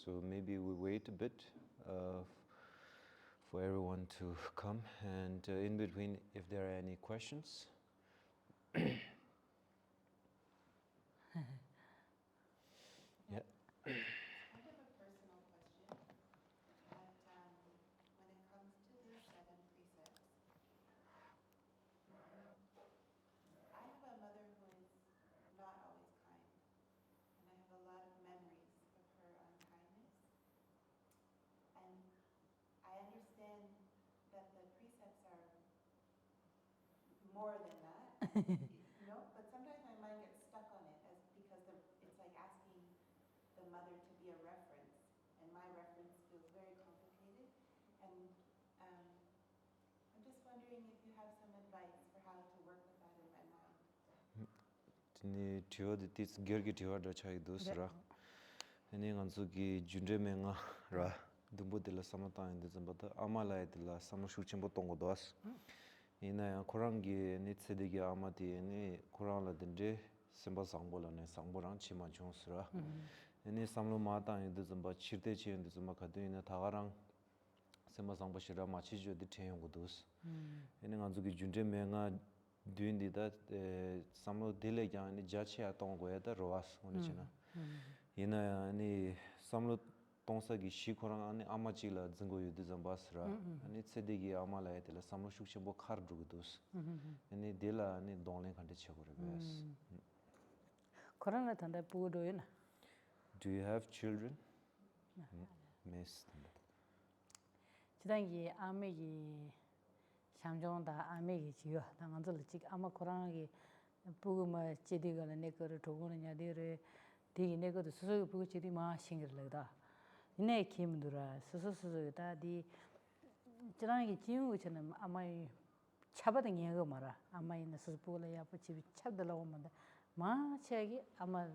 So maybe we wait a bit for everyone to come, and in between, if there are any questions. Yeah. I have a personal question. That when it comes to the 7 precepts, I have a mother who is not always kind, and I have a lot of memories of her unkindness. And I understand that the precepts are more than that, but sometimes my mind gets stuck on it because it's like asking the mother to be a reference, and my reference feels very complicated. And I'm just wondering if you have some advice for how to work with that in my mind. Tini tiwadi tis gergi tiwada chai dusra. Ini nganzuki jundemenga ra dumbu dila samata indi zambata amala dila samashuchimbo tongo dos. Ina korangi ni tsedigi amati ini korangla dinde simba sangbola ne sangborang chima chonsra. Ini samlo mata indi zamba chirte chi indi zamba kadu ina tagarang simba sangbo shira machi jo di tenyongo dos. Ini nganzuki jundemenga duindi da samlo dile kya ini jachi atongo ya da roas unichina. Ina ini samlo tongsa gi shikorang ani amachi la zingo yudi zambasra. Ini tsedigi amala ya dila samlo shukchimbo khar drugu dos. Ini dila ini donglen kante chegore bes. Korana tanda pudo yuna. Do you have children? Miss. Chidangi amegi shamjonda amegi jiyo. Tanganzul chik ama korangi puguma chidigala nekoro togona nyadire digi nekodo susu pugu chidi maa shingir lagda. Ine kimdura susu da di chidangi jiyungu chana amai chabada ngiyago mara. Amai na susu pugula yapu chibi chabdala wamanda. maa chagi ama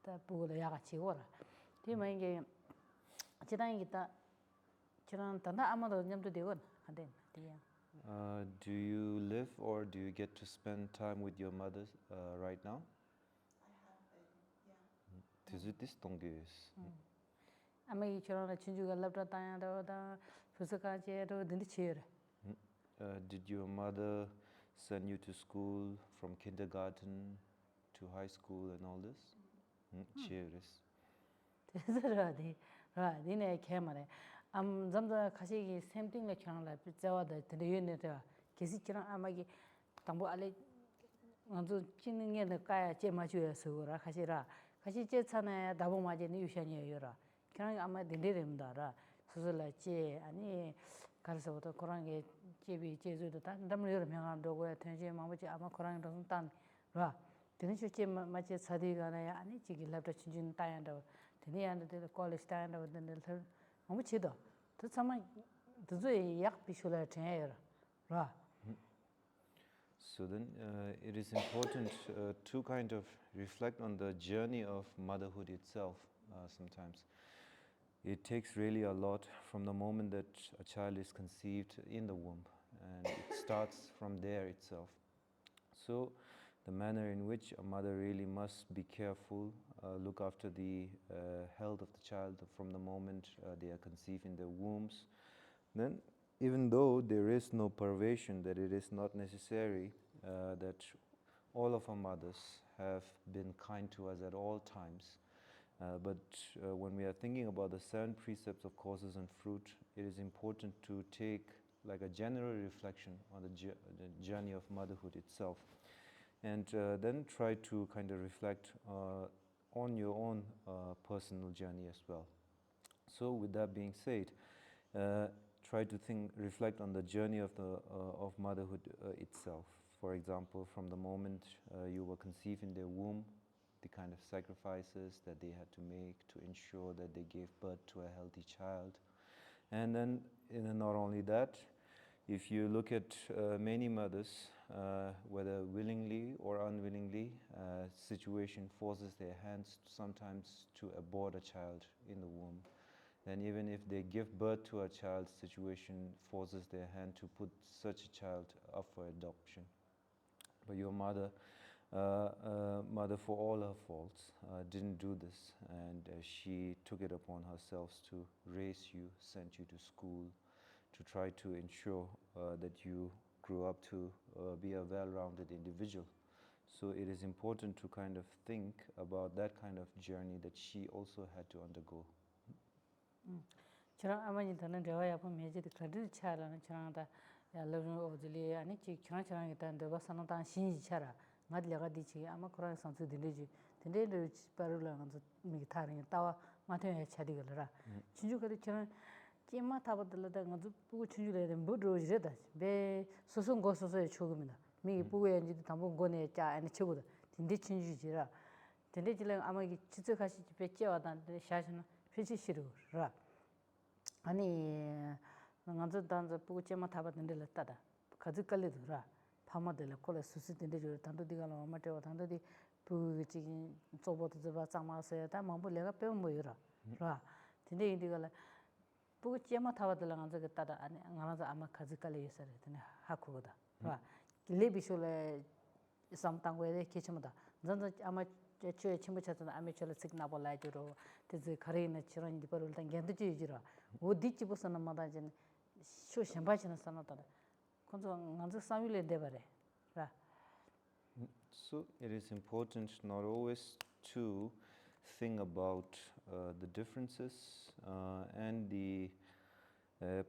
da pugula yaga chigora. Di maa inge chidangi ta chidan tanda amado nyamdo degon. Do you live or do you get to spend time with your mother right now? I have been, yeah. Tizu tis tonggis. Amagi chirana chinjuga labda tayanda da fusaka chero dindi chere. Did your mother send you to school from kindergarten to high school and all this? Cheers. Radi ne kemare. Am zamda khashigi same thing la changla zawada tene yene da kesi chirang amagi tambo ale nganzu chininge na kaya che ma chuya sugura khashira khashi che chana dabo ma je ni yushani yora kirang ama dinderemda ra susula che ani karsaboto korange chebi chezudo ta damlo yora myangan dogo ya tenje mamuchi ama korang dong tan ra tene che ma che sadiga na ya ani chigi labda chinjin tayanda tene yanda de college tayanda de mamuchido to sama duzui yak bishula tenera ra. So then it is important to kind of reflect on the journey of motherhood itself sometimes. It takes really a lot from the moment that a child is conceived in the womb, and it starts from there itself. So the manner in which a mother really must be careful, look after the health of the child from the moment they are conceived in their wombs. Then even though there is no pervasion, that it is not necessary that all of our mothers have been kind to us at all times. But when we are thinking about the 7 precepts of causes and fruit, it is important to take like a general reflection on the journey of motherhood itself. And then try to kind of reflect on your own personal journey as well. So with that being said, try to reflect on the journey of motherhood itself. For example, from the moment you were conceived in their womb, the kind of sacrifices that they had to make to ensure that they gave birth to a healthy child. And then not only that, if you look at many mothers, whether willingly or unwillingly, situation forces their hands sometimes to abort a child in the womb. And even if they give birth to a child, situation forces their hand to put such a child up for adoption. But your mother mother, for all her faults, didn't do this, and she took it upon herself to raise you, send you to school, to try to ensure that you grew up to be a well-rounded individual. So it is important to kind of think about that kind of journey that she also had to undergo. 저랑 아마니 더는 대화야 보면 매지도 가들 차라는 저랑다 야르는 오들이 아니 지 저랑 일단 대화 산다 신이 차라 맞려가 디지 아마 그런 상수 들리지 근데를 바로라 가서 미 타는 따와 마트에 차디걸라 진주거리 저는 끼마 타버들다 가서 보고 진주래 된 뭐로지다 배 소송 고소서에 초금이다 미 부에 이제 담보 권에 짜 아니 쳐고다 근데 진주지라 근데 지금 아마 이 지적하시 집에 째와다는데 샤시는 회치 싫어라 아니 나가서 단자 보고 째마 타버든데 랬다다 가득깔리더라 파마들 콜에 수수된데 저 단도디가로 마테와 단도디 부 지금 저보다 저 장마서야 다 뭐부 내가 배운 뭐이라 라 근데 이디가 보고 째마 타버들 나가서 그따다 아니 나가서 아마 가득깔리 있어야 되네 하고다 라 레비쇼레 samtangwe kechimda zanza ama chue chimbu chatna ame chola sikna bola juro teze kharina chiran di parul tan gendu jira wo dichi busana mada jen sho shamba china sanata konzo nganzu samile debare ra. So it is important not always to think about the differences and the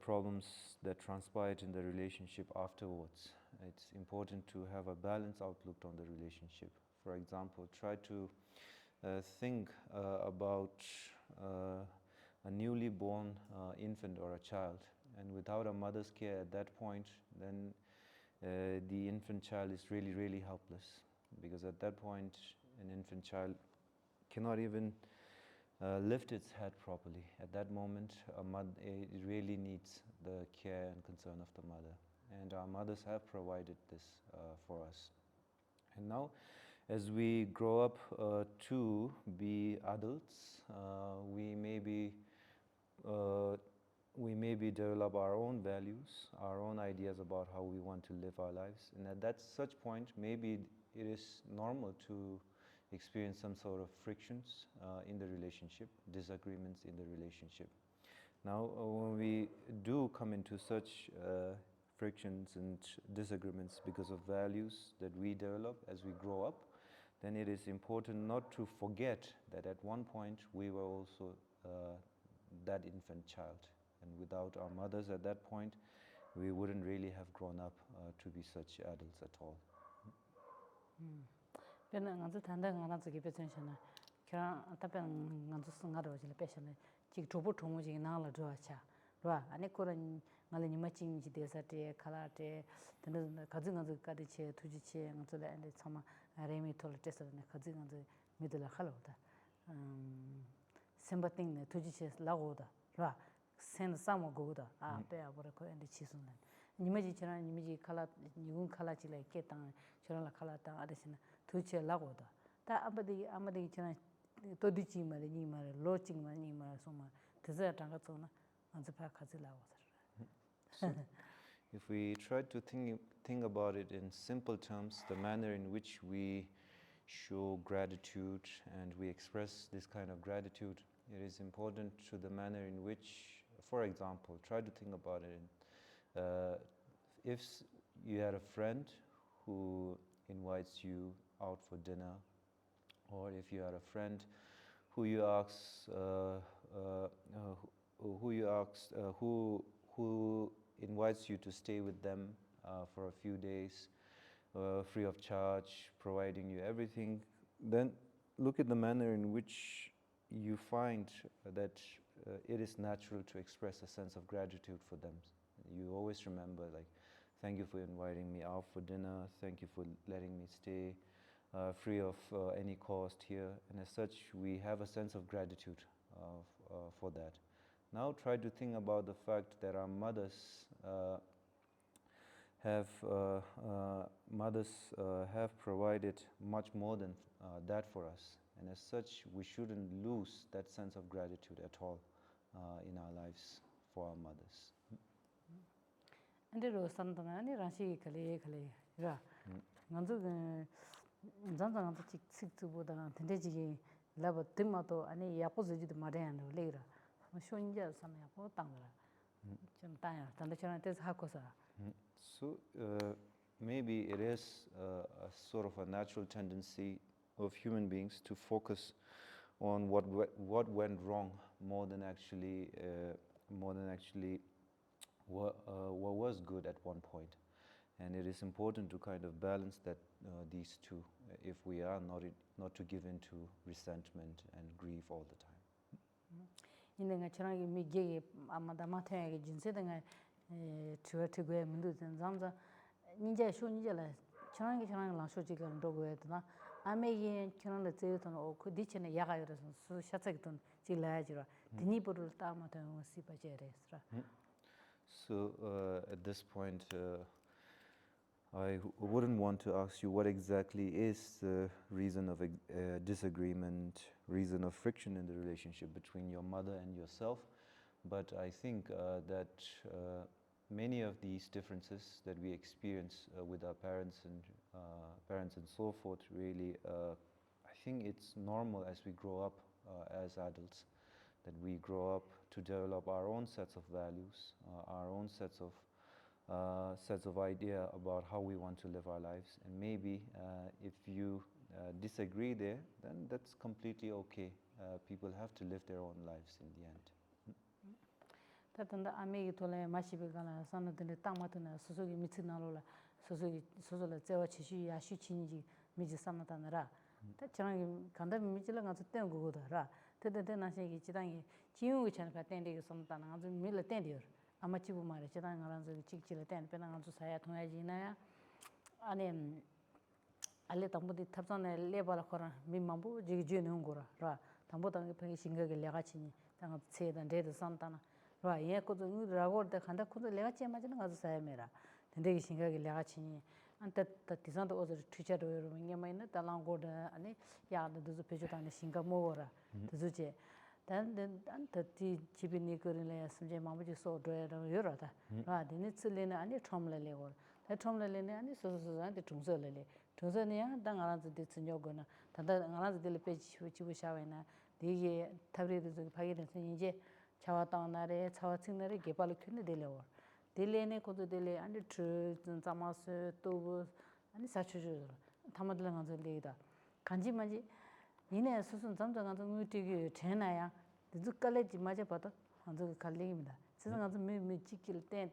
problems that transpired in the relationship afterwards. It's important to have a balanced outlook on the relationship. For example, try to think about a newly born infant or a child, and without a mother's care at that point, then the infant child is really helpless, because at that point an infant child cannot even lift its head properly. At that moment, it really needs the care and concern of the mother. And our mothers have provided this for us. And now, as we grow up to be adults, we maybe develop our own values, our own ideas about how we want to live our lives. And at that such point, maybe it is normal to experience some sort of frictions in the relationship, disagreements in the relationship. Now, when we do come into such frictions and disagreements because of values that we develop as we grow up, then it is important not to forget that at one point we were also that infant child. And without our mothers at that point, we wouldn't really have grown up to be such adults at all. Pena nganzu tanda nganzu ki petenshana kira tapen nganzu sungaro jile peshana chik chobo thomu ji nangla jwa cha rwa ane koran ngale nima ching ji desa te khala te tanda kazi nganzu kadi che tuji che nganzu la ande chama remi tola tesa ne kazi nganzu midula khalo da sembating ne tuji che lago da rwa sen samo go da a pe abore ko ande chisun nimaji chana nimaji khala nigun khala chile ke tang chana la khala ta adesina tuche lagoda ta amadi chana todichi mare ni mare loching mare ni mare soma teza tanga tsona anzapa khazi lagoda. If we try to think about it in simple terms, the manner in which we show gratitude and we express this kind of gratitude, it is important to the manner in which, for example, try to think about it if you had a friend who invites you out for dinner, or if you had a friend who invites you to stay with them for a few days, free of charge, providing you everything, then look at the manner in which you find that it is natural to express a sense of gratitude for them. You always remember, like, thank you for inviting me out for dinner, thank you for letting me stay free of any cost here, and as such we have a sense of gratitude for that. Now try to think about the fact that our mothers have provided much more than that for us, and as such we shouldn't lose that sense of gratitude at all in our lives for our mothers. Andero sandana ni rashi kale ra nganzu 잔잔한 직 식주보다 된대지기 라버 뜸마도 아니 야포즈지도 마레안도 레라 쇼인자 삼야 보 땅라 좀 땅야 단대처럼 뜻 하고서 So maybe it is a sort of a natural tendency of human beings to focus on what went wrong more than actually what was good at one point. And it is important to kind of balance that these two if we are not to give in to resentment and grief all the time. 인내가 저랑이 미게게 아마다 마태에게 진세등에 추어트고에 문도든 잠자 ninja 쇼니절에 저랑이 라쇼지가 로고에도나 아메게 저랑의 제도는 오그 디체네 야가여서 수 샤츠기던 지라야지라 디니보를 따마던 시바제레스라. So at this point I wouldn't want to ask you what exactly is the reason of disagreement, reason of friction in the relationship between your mother and yourself, but I think that many of these differences that we experience with our parents and so forth, really, I think it's normal as we grow up as adults, that we grow up to develop our own sets of values, our own sets of idea about how we want to live our lives. And maybe if you disagree there, then that's completely okay. People have to live their own lives in the end. tatanda amegi tole mashibe gala sanadene tamatuna sosogi mitsinalola sosola zewa chishu ya shu chinji miji sanatanara ta changi kanda mijila ngazu tengo godara tede nasegi chidangi chiungu chanpa tende somtana ngazu mila tendiyor amachibu mare chidang ngaranzu chikchila ten pena ngazu saya thonyaji na ane alle tambudi tabsane lebala khora mimambu jigi jene ngora ra tambodangi pegi singage legachini tanga tsedan dedo santana 와 예코도 라고르데 간다 코도 내가 째마지는 가서 사야메라 근데 이 생각이 내가 치니 안타 디산도 어저 투자도 여러분 냐마이나 달랑고데 아니 야도 두 페조다네 싱가 모어라 두주제 단단 안타 디 집이니 거리래 숨제 마무지 소도에로 여러다 와 디니츠레네 아니 톰레레고 다 톰레레네 아니 소소소한테 중서레레 중서네야 당 알아서 디츠녀거나 단다 알아서 딜 페지 치부샤웨나 디게 타브리도 파기는 이제 차와타나레 차와칭나레 개발을 켜네 되려워 딜레네 코도 딜레 아니 트 자마스 또 아니 사추주 담아들랑 가서 레이다 간지만지 이내 수순 점점 가서 무티기 되나야 늦을까지 맞아 봐도 한저 갈리입니다 세상 가서 매 찍길 때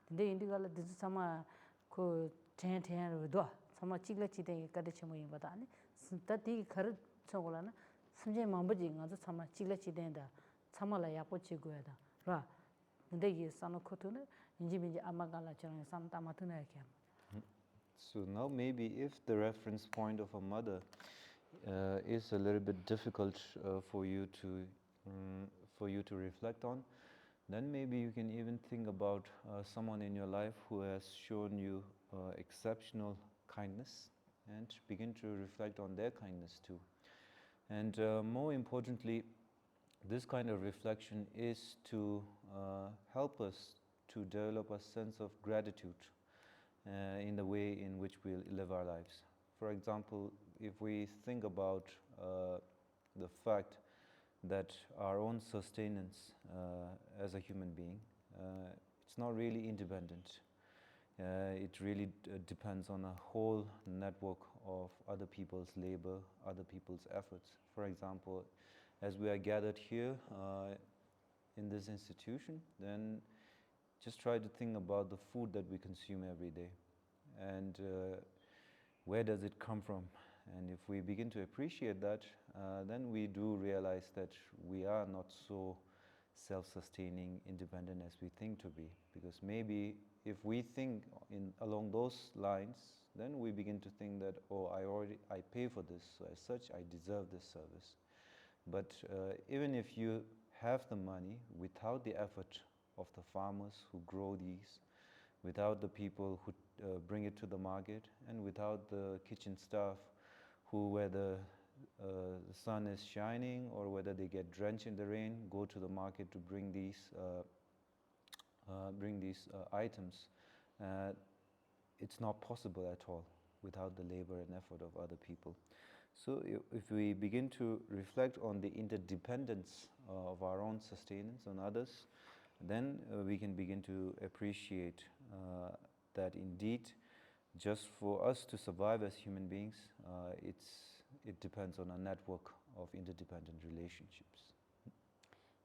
근데 인디가라 늦을 참아 그 제한테로 참아 찍을지대 까지 뭐 봐도 아니 진짜 디 가르 저거라나 심지어 마음버지 가서 참아 찍을지대다 참말라 야포치고야다 라 근데 이 산노코토는 인지민지 아마갈라 저랑 산타마트나 이렇게 So now maybe if the reference point of a mother is a little bit difficult for you to reflect on, then maybe you can even think about someone in your life who has shown you exceptional kindness and begin to reflect on their kindness too. And more importantly, this kind of reflection is to help us to develop a sense of gratitude in the way in which we live our lives. For example, if we think about the fact that our own sustenance as a human being, it's not really independent. It really depends on a whole network of other people's labor, other people's efforts. For example, as we are gathered here in this institution, then just try to think about the food that we consume every day and where does it come from. And if we begin to appreciate that, then we do realize that we are not so self-sustaining, independent as we think to be. Because maybe if we think along those lines, then we begin to think that, oh, I pay for this, so as such I deserve this service. But even if you have the money, without the effort of the farmers who grow these, without the people who bring it to the market, and without the kitchen staff who, whether the sun is shining or whether they get drenched in the rain, go to the market to bring these items, it's not possible at all. without the labor and effort of other people. So if we begin to reflect on the interdependence of our own sustenance on others, then we can begin to appreciate that indeed, just for us to survive as human beings, it depends on a network of interdependent relationships.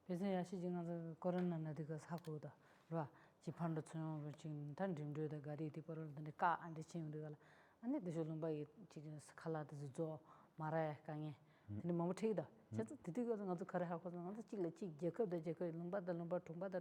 그래서 지금 코로나나 되고 사고다. 봐. 지판도 좀 지금 단림도에 가리 디버런데 까 안데 친구들 아니 되줄은 바이 지금 칼라도 저 말아야 강에 근데 뭐 ঠিক다 저도 드디어 가서 가라 하고 가서 찌글찌 제거도 제거 lumba다 통바다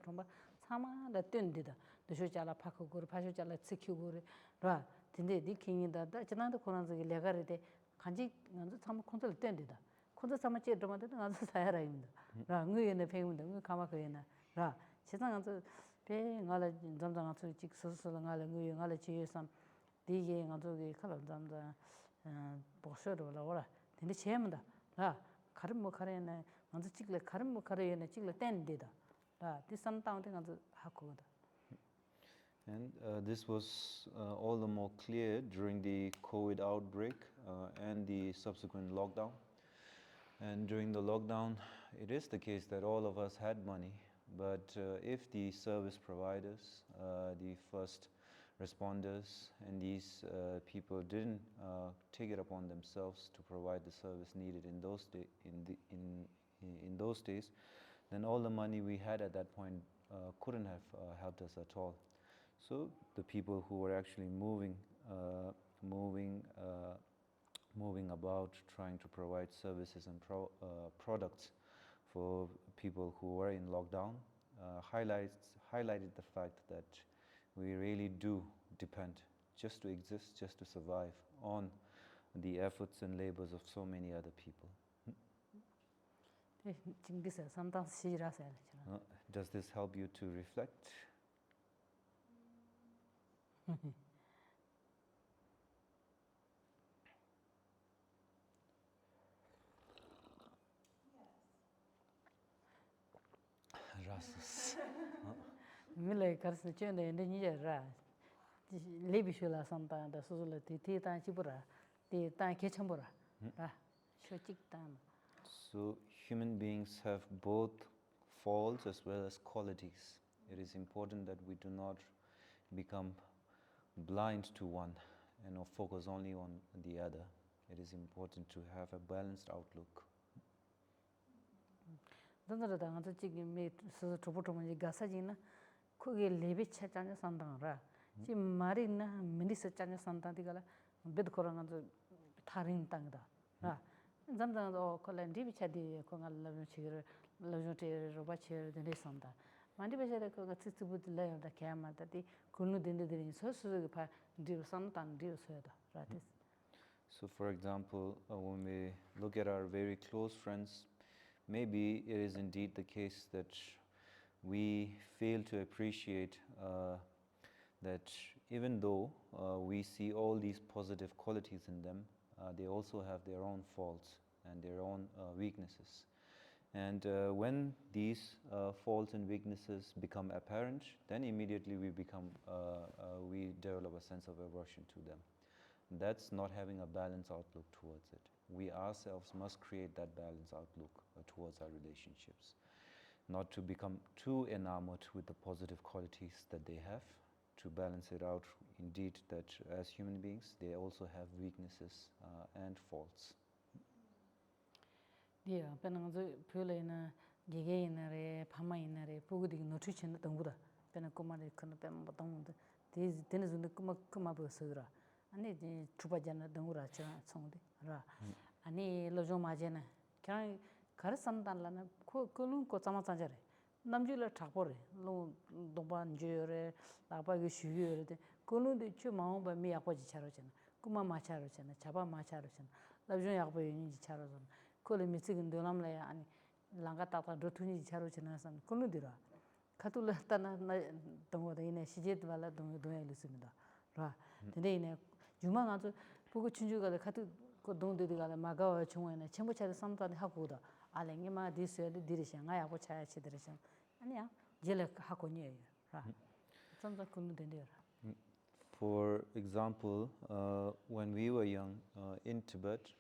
사마다 뜬디다 되셔자라 파크고 파셔자라 지키고 라 근데 니킹이다 지난도 코로나에 레가르데 간지 가서 참 컨트롤 뜬디다 컨트롤 참 제도마도 가서 사야라입니다 라 의연의 배운다 의 가마거이나 라 세상 가서 배 nga라 잠잠 가서 직서서 nga라 의연 nga라 지에서 디게 가서기 칼 잠잠 보셔도 라오라 근데 제문다 라 가름 뭐 가래네 먼저 찍래 가름 뭐 가래네 찍래 땐디다 라 디선 다운데 가서 하고다. And this was all the more clear during the COVID outbreak and the subsequent lockdown. And during the lockdown, it is the case that all of us had money, but if the service providers, the first responders, and these people didn't take it upon themselves to provide the service needed in those days, then all the money we had at that point couldn't have helped us at all. So the people who were actually moving about, trying to provide services and products for people who were in lockdown, highlighted the fact that we really do depend, just to exist, just to survive, on the efforts and labors of so many other people. Does this help you to reflect? Rasas. 밀레 가서 전에 인도네시아라 레비슈라 산타다 소소라 티티타 치부라 티타 개첨보라 아 쇼직담. So human beings have both faults as well as qualities. It is important that we do not become blind to one and not focus only on the other. It is important to have a balanced outlook. donda da 지금 매 저부터만 가사지나 거기 레비 차장에 산다라 지 말이나 미니스 차장에 산다디가라 베드코랑도 다른 땅이다 라 잠잠도 콜렌디 차디 공알라면 치를 라조테 로바체 데네 산다 만디베제데 거가 츠츠부들레 다 캐마다디 군누 딘데들이 소소가 파 디르 산탄 디르 소야다 라티스. So for example, when we look at our very close friends, maybe it is indeed the case that we fail to appreciate that even though we see all these positive qualities in them, they also have their own faults and their own weaknesses. And when these faults and weaknesses become apparent, then immediately we develop a sense of aversion to them. That's not having a balanced outlook towards it. We ourselves must create that balanced outlook towards our relationships. Not to become too enamored with the positive qualities that they have, to balance it out indeed that as human beings, they also have weaknesses and faults. Yeah, penangzo pulena gigainare pamainare pugudi nutrition tangura penakumare kana pem batangde these denizun kuma bosura ani chupajana tangura cha songde ra ani lojo majena kya kar sandanlana kolun ko chamasanjare namjula thapore lo doban jure laba gi shuyure de kolun de chumao ba mi yapoji charojana kuma macharojana chaba macharojana lojo yakbo yini charojana 콜레 미치긴 도남라야 아니 랑가타타 로투니 차로 지나선 콜루디라 카툴라타나 동어다 이네 시제드발라 동에 있습니다. 라 근데 이네 주만 아주 보고 춘주가 카투 그 동데디가 마가와 중원에 첨부차를 삼다니 하고다 알랭이마 디스에디 디리샹 아야고 차야치드리샹 아니야 제레 하고니에요. 라 점점 콜루데데라. For example, when we were young in Tibet,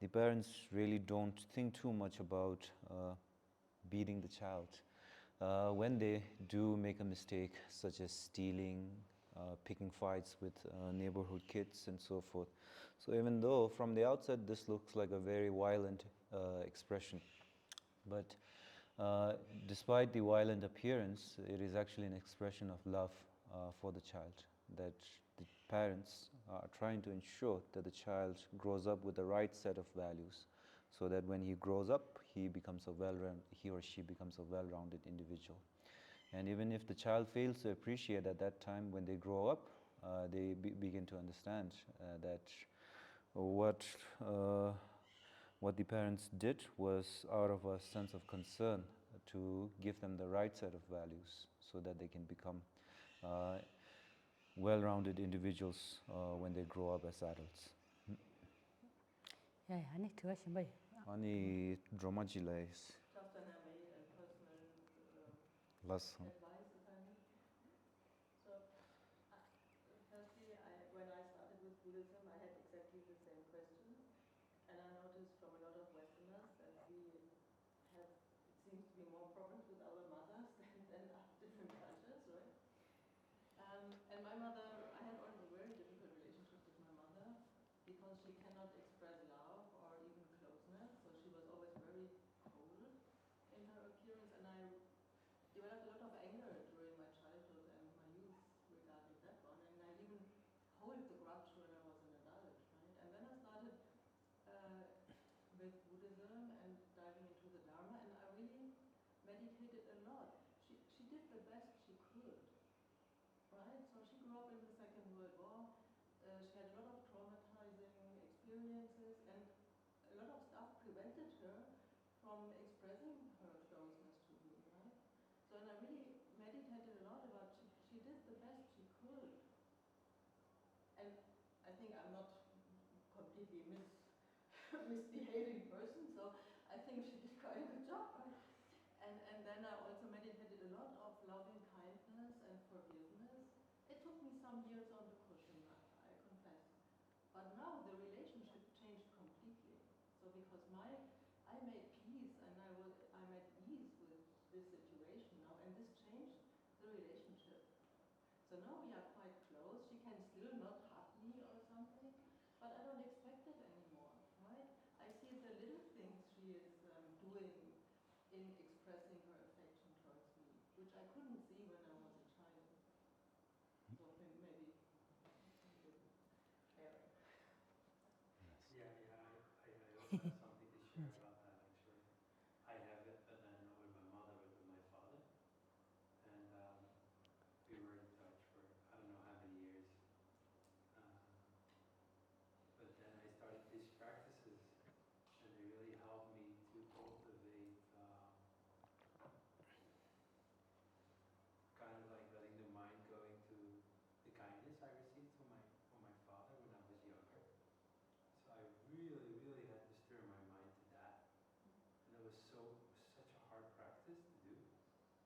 the parents really don't think too much about beating the child. When they do make a mistake, such as stealing, picking fights with neighborhood kids and so forth. So even though from the outside this looks like a very violent expression, but despite the violent appearance, it is actually an expression of love for the child, that the parents are trying to ensure that the child grows up with the right set of values, so that when he grows up, he or she becomes a well-rounded individual. And even if the child fails to appreciate at that time, when they grow up, they begin to understand that what the parents did was out of a sense of concern to give them the right set of values, so that they can become well-rounded individuals when they grow up as adults. Yeah, I need to ask him. Ani Dharmadhatu Just an innate and personal lesson. advice, if I may. So, firstly, when I started with Buddhism, I had exactly the same question. And I noticed from a lot of Westerners that we have, it seems to be more problems with our mothers than different cultures, right? And my mother, I had always a very difficult relationship with my mother because she cannot express love or even closeness. So she was always very cold in her appearance, and I developed a lot of anger during my childhood and my youth regarding that one. And I even hold the grudge when I was an adult, right? And then I started with Buddhism and diving into the Dharma, and I really meditated a lot. She did the best she could, right? So she grew up in the Second World War. She had a lot of traumatizing experiences, and a lot of stuff prevented her from expressing her closeness to me, right? So, and I really meditated a lot about she did the best she could. And I think I'm not completely misbehaving person, so I think she did quite a good job, right? And then I also meditated a lot of loving kindness and forgiveness. It took me some years on the cushion, I confess. But now the relationship changed completely. So because I made peace and I'm at ease with this situation now, and this changed the relationship. So now we are quite close. She can still not hug me or something, but I don't expect it anymore, right? I see the little things she is doing in expressing her affection towards me, which I couldn't see when I was a child. So maybe Aaron. Yeah, I also have something to share about that, actually. I have it, but then not with my mother, but with my father. And we were in touch for I don't know how many years. But then I started these practices, and they really helped me to cultivate kind of like letting the mind go into the kindness I received from my father when I was younger. So I really, really had to stir my mind to that. And it was such a hard practice to do,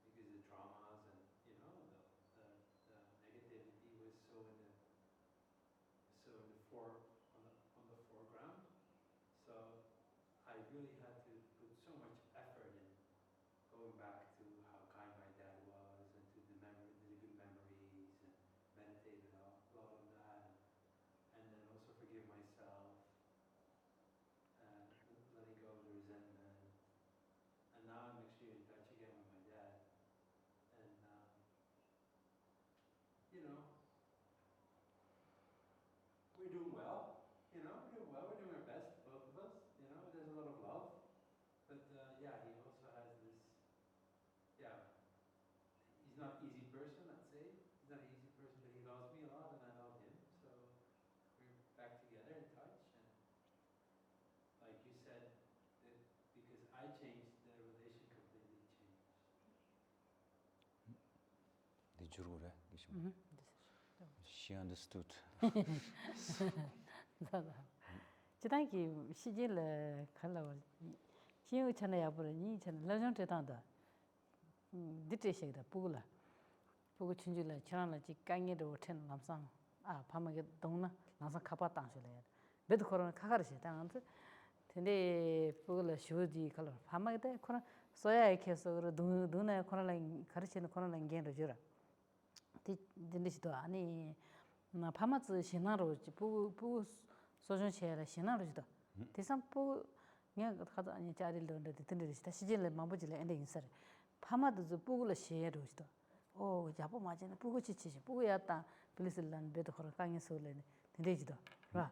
because the traumas and the negativity was so in the on the foreground. So I really had to put so much effort in going back to how kind my dad was, and to the good memories, and meditated a lot on that, and then also forgive myself, and letting go of the resentment. And now I'm actually in touch again with my dad, and we're doing well. We're doing our best, both of us. There's a lot of love, but yeah, he also has this. Yeah, he's not an easy person, I'd say. He's not an easy person, but he loves me a lot, and I love him. So we're back together in touch, and like you said, because I changed, the relation completely changed. The Jurure, she understood. 지단기 시질에 칼라워 신유 천에 야부르니 천 러정 때단다 디트시다 부라 보고 춘줄래 저랑은 지 깡이도 텐 남상 밤에 동나 남상 카파 당실래 배도 코로나 카가르시 당한테 근데 보고를 쇼디 컬러 밤에 때 코로나 소야 이렇게서 눈에 코로나 가르치는 코로나 게로 줘라 딘디시도 아니 나 밤아즈 신나로 보고 소전시에라 신나로지도 대상 보 그냥 가도 아니 자리를 딘디시다 시진을 마보질래 엔데 인서 밤아도 보고를 시에로지도 오 야보 맞네 보고 지치지 보고야다 빌리슬란 베도 코로 강에 소래네 딘디지도 봐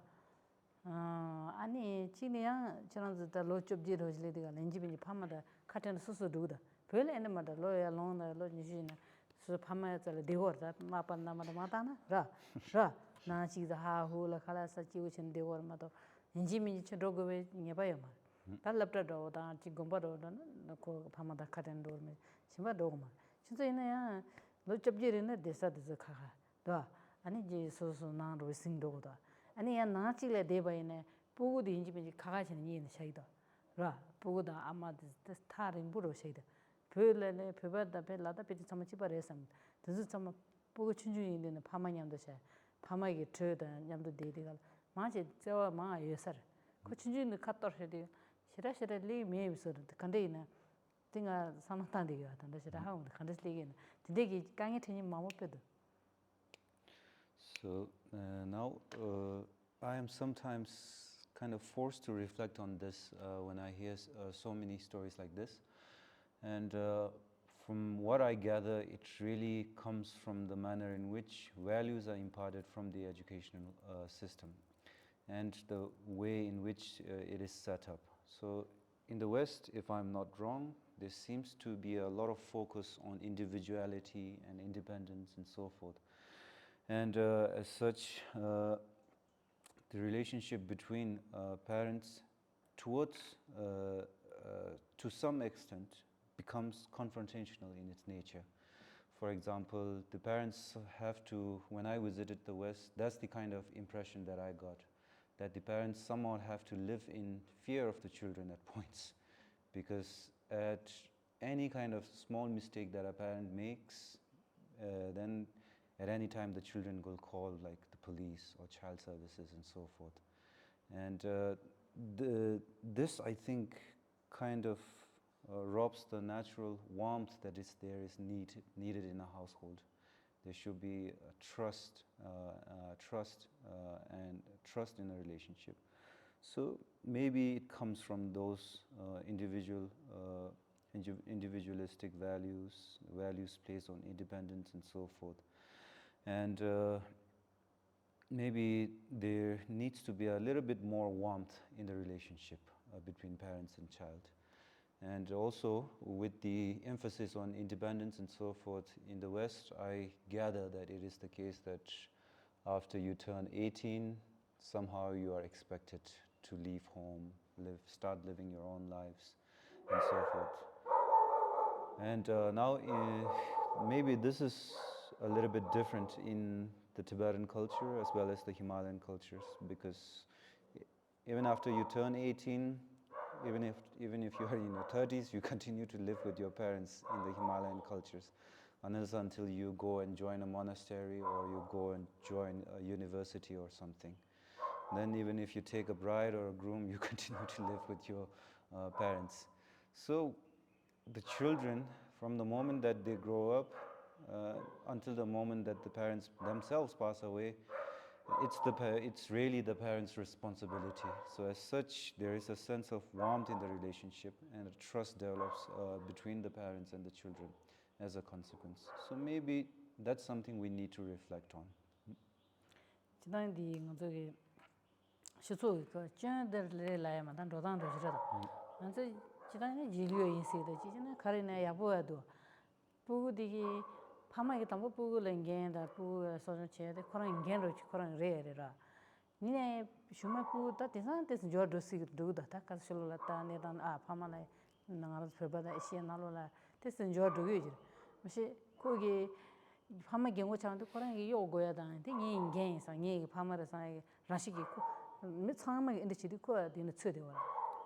아니 지내야 저는 저 로쪽지로 질리가 렌지빈이 밤마다 카텐 수수도다 별 엔마다 로야 롱나 로니지나 수 밤마에 데워다 마판나마다 마타나 라 나치자 하후라 칼라사 지우친 데워마도 인지민이 저러고에 녀봐요 말 달랍다도 다 지금바도 그 밤마다 카텐 도르메 심바도마 진짜 이내야 로쪽지리네 데사드즈 카가 다 아니 지 소소나 로싱도다 아니 야 나치래 데바이네 보고도 인지민이 가가시는 이는 샤이다 라 보고다 아마도 스타링 부로 샤이다 별레네 별바다 별라다 비트 참 치바레삼 드즈 참 보고 춘준이 있는 파마냠도 샤 파마에게 트다 냠도 데디가 마치 저와 마 예서 그 춘준이 카터셔디 시라시라 리 메비서 근데이나 띵아 사마탄디가 한다 시라 하고 간데스리게 근데기 강에 트니 마모페도 So now I am sometimes kind of forced to reflect on this when I hear so many stories like this. And from what I gather, it really comes from the manner in which values are imparted from the educational system and the way in which it is set up. So in the West, if I'm not wrong, there seems to be a lot of focus on individuality and independence and so forth. And as such, the relationship between parents towards, to some extent, becomes confrontational in its nature. For example, the parents have to, when I visited the West, that's the kind of impression that I got, that the parents somehow have to live in fear of the children at points, because at any kind of small mistake that a parent makes, then at any time the children will call like the police or child services and so forth. And this, I think, kind of robs the natural warmth that is needed in a household. There should be trust and trust in a relationship. So maybe it comes from those individualistic values placed on independence and so forth. And maybe there needs to be a little bit more warmth in the relationship between parents and child. And also, with the emphasis on independence and so forth in the West, I gather that it is the case that after you turn 18, somehow you are expected to leave home, start living your own lives, and so forth. And now, maybe this is a little bit different in the Tibetan culture as well as the Himalayan cultures, because even after you turn 18, even if you are in your 30s, you continue to live with your parents in the Himalayan cultures, until you go and join a monastery or you go and join a university or something. Then even if you take a bride or a groom, you continue to live with your parents. So the children, from the moment that they grow up until the moment that the parents themselves pass away, it's really the parents' responsibility. So as such, there is a sense of warmth in the relationship, and a trust develops between the parents and the children as a consequence. So maybe that's something we need to reflect on. 파마게 담보 부글은 게다 부 소전체데 코랑 게로 코랑 레레라 니네 슈마푸 따티산테스 조르시 두다 타카슬라타 네단 파마네 나가서 페바다 시에나로라 테스 조르기지 무시 거기 파마 경고 차한테 코랑 요고야다 니 인게서 니 파마라서 라시기 미창마 인데치디 코야 디네 츠데와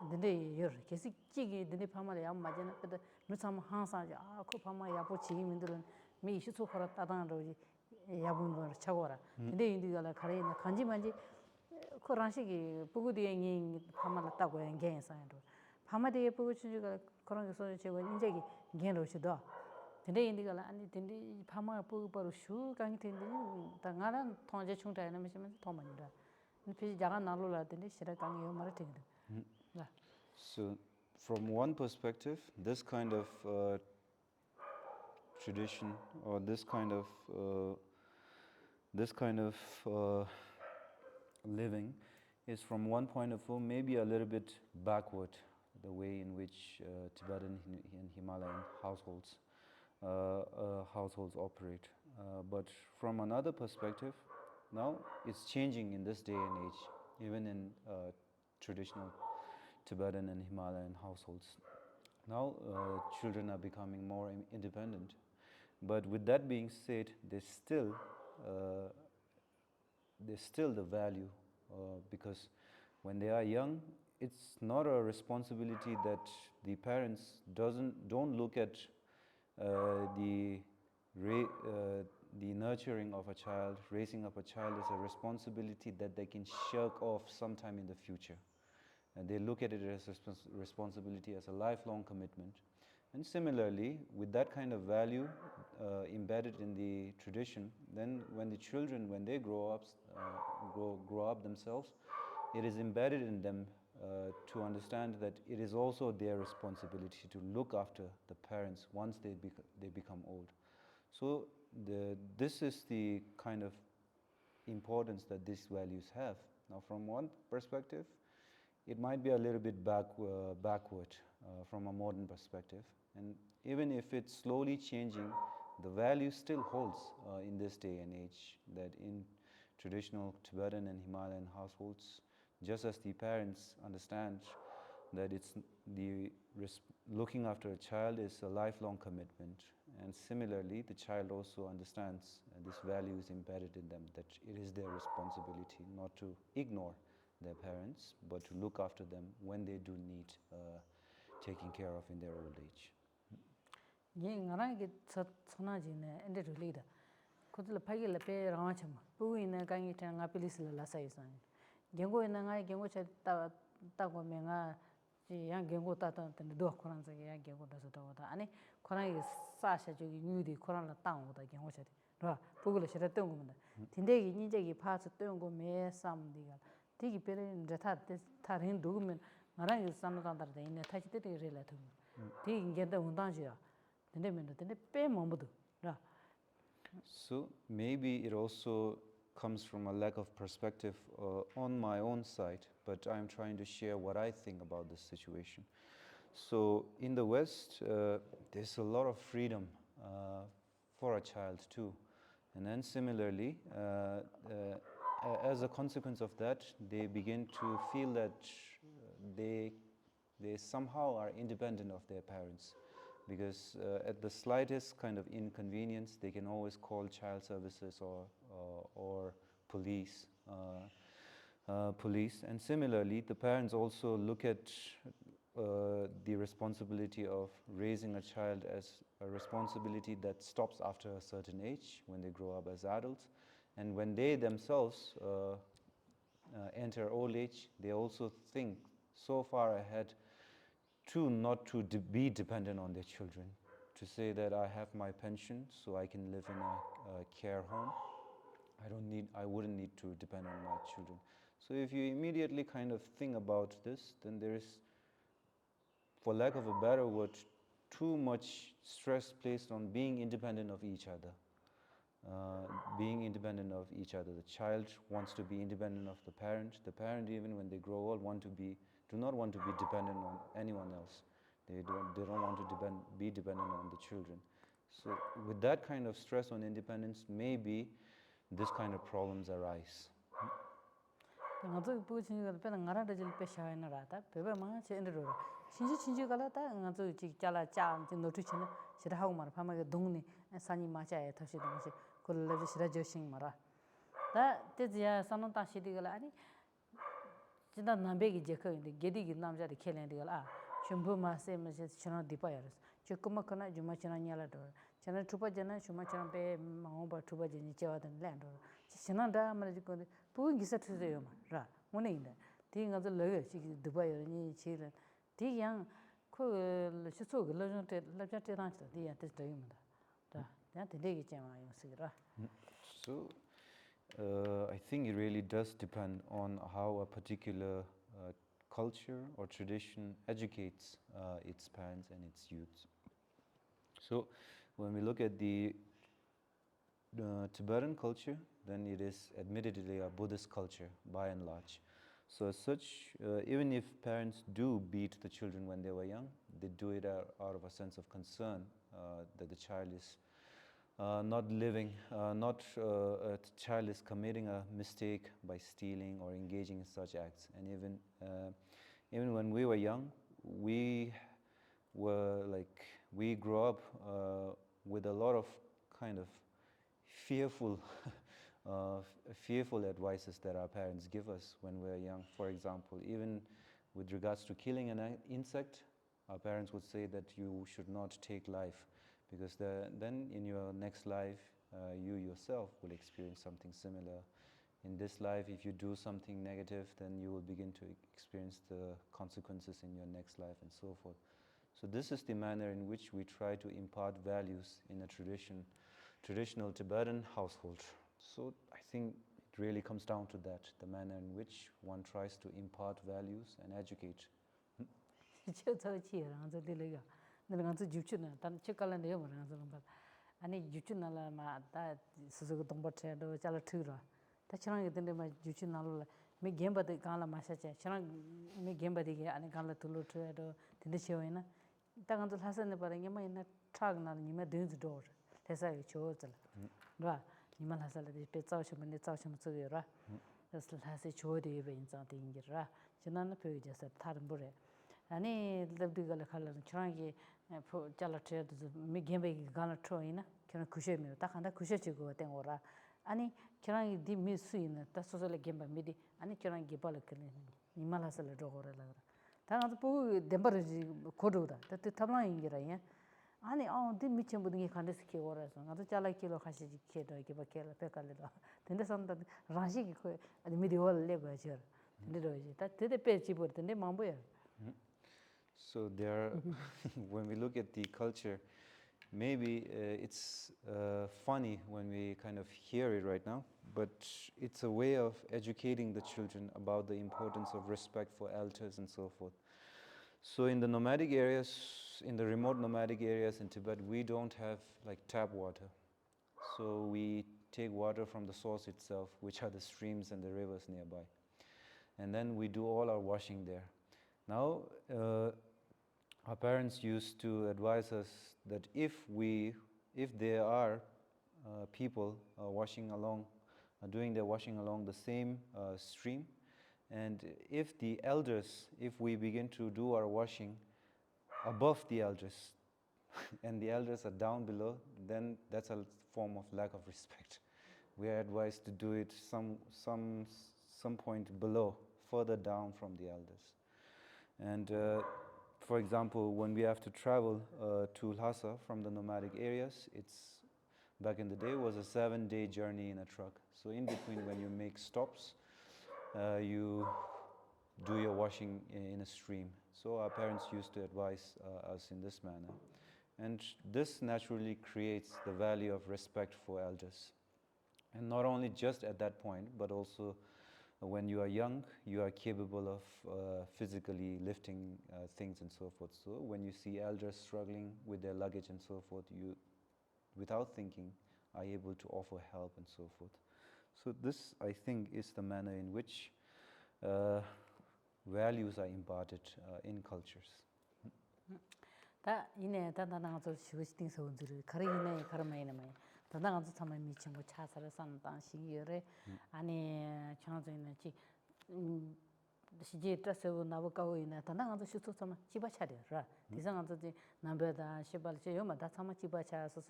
근데 여 계속 찌기 근데 파마를 야 맞잖아 근데 미참 항상 그 파마 야포 지민들은 미 이슈 소커라 따당으로 야분으로 차고라. 근데 인디가라 가래나 간지만지 그런식이 부구디행이 파마랐다고 연계해서도 파마디에 부구치가 그런 게 소리 제고 인적이 겐로시도 근데 인디가라 아니 근데 파마 부구바로 슈 강이 된데 당하는 통제 충타에는 무슨 도만이다. 근데 자가 나로라든지 싫어 강이 말을 되는데. So from one perspective, this kind of tradition or this kind of living is from one point of view maybe a little bit backward, the way in which Tibetan and Himalayan households operate. But from another perspective, now it's changing in this day and age, even in traditional Tibetan and Himalayan households. Now children are becoming more independent. But with that being said, there's still the value because when they are young, it's not a responsibility that the parents don't look at the nurturing of a child, raising up a child as a responsibility that they can shirk off sometime in the future. And they look at it as a responsibility, as a lifelong commitment. And similarly, with that kind of value embedded in the tradition, then when the children, when they grow up themselves, it is embedded in them to understand that it is also their responsibility to look after the parents once they become old. So this is the kind of importance that these values have. Now, from one perspective, it might be a little bit backward from a modern perspective. And even if it's slowly changing, the value still holds in this day and age, that in traditional Tibetan and Himalayan households, just as the parents understand that it's looking after a child is a lifelong commitment, and similarly the child also understands this value is embedded in them, that it is their responsibility not to ignore their parents, but to look after them when they do need taking care of in their old age. 되게 별은 다른 도구면 나랑 상담한다는데 이제 다시 되게 relate. 되게 이게도 운동이야. 근데 빼먹어도. So maybe it also comes from a lack of perspective on my own side, but I'm trying to share what I think about this situation. So in the West, there's a lot of freedom for a child too. And then similarly, as a consequence of that, they begin to feel that they somehow are independent of their parents, because at the slightest kind of inconvenience, they can always call child services or police. And similarly, the parents also look at the responsibility of raising a child as a responsibility that stops after a certain age, when they grow up as adults. And when they themselves enter old age, they also think so far ahead to not to be dependent on their children, to say that I have my pension so I can live in a care home. I wouldn't need to depend on my children. So if you immediately kind of think about this, then there is, for lack of a better word, too much stress placed on being independent of each other. The child wants to be independent of the parent. The parent, even when they grow old, do not want to be dependent on anyone else. They don't want to be dependent on the children. So with that kind of stress on independence, maybe this kind of problems arise. Shumbu Mase Chana Dipayaras. Chukumakana, Jumachana Yalador. Chana Trupa Jana, Shumachana Bay, Mahomba Trupa Janichawa and Landor. Chinanda Maricon, Pooing is a Tuzayama, Ra, Muninda. Thing of the lawyer, she Dubai or children. The young Chisu, Lajati Ranch, the anticipated. That the day Jama, So, I think it really does depend on how a particular culture or tradition educates its parents and its youths. So, when we look at the Tibetan culture, then it is admittedly a Buddhist culture by and large. So as such, even if parents do beat the children when they were young, they do it out of a sense of concern that the child is not living, a child is committing a mistake by stealing or engaging in such acts. And even when we were young, we grew up with a lot of kind of fearful advices that our parents give us when we're young. For example, even with regards to killing an insect, our parents would say that you should not take life, because then in your next life, you yourself will experience something similar. In this life, if you do something negative, then you will begin to experience the consequences in your next life and so forth. So this is the manner in which we try to impart values in a traditional Tibetan household. So I think it really comes down to that, the manner in which one tries to impart values and educate. Nimal has a little bit of Sausham, just has a chodi in something in Gira. Janana Pui just at Tarambure. Any Lebdigal color and Changi Jalatrade, Migambe Gana Troina, can Kushemi, Takanda Kushigo, Tengora. Any Kirangi di Missin, that's also like Gamba Midi, any Kirangi Balakan, Nimal has a little or a Tanga the Poo, Dembarji Koduda, that the Tamla in Gira. Ani di mitcham budingi khande ski ora so ngado chala kilo khashi ke do ke bakela pekale do tende sanda rashi ki ko adi medieval lego jer tende do ji ta tede pe chi bur tende mambo ya. So there when we look at the culture, maybe it's funny when we kind of hear it right now, but it's a way of educating the children about the importance of respect for elders and so forth. So in the nomadic areas, in the remote nomadic areas in Tibet, we don't have like tap water. So we take water from the source itself, which are the streams and the rivers nearby. And then we do all our washing there. Now, our parents used to advise us that if there are people doing their washing along the same stream, and if we begin to do our washing above the elders, and the elders are down below, then that's a form of lack of respect. We are advised to do it some point below, further down from the elders. And for example, when we have to travel to Lhasa from the nomadic areas, back in the day was a 7-day journey in a truck. So in between, when you make stops, you do your washing in a stream. So our parents used to advise us in this manner. And this naturally creates the value of respect for elders. And not only just at that point, but also when you are young, you are capable of physically lifting things and so forth. So when you see elders struggling with their luggage and so forth, you, without thinking, are able to offer help and so forth. So this, I think, is the manner in which values are imparted in cultures. 다 이내 단단하고 쉬우시딩 소운들 가리네 가르마이네 마이 단단하고 참아 미친 거 차사를 산다 시기에 아니 창조인의 지 시제 뜻으로 나보고 있는 단단하고 쉬수 좀 집어 차려라 대상한테 남배다 시발제 요마다 참아 집어 차서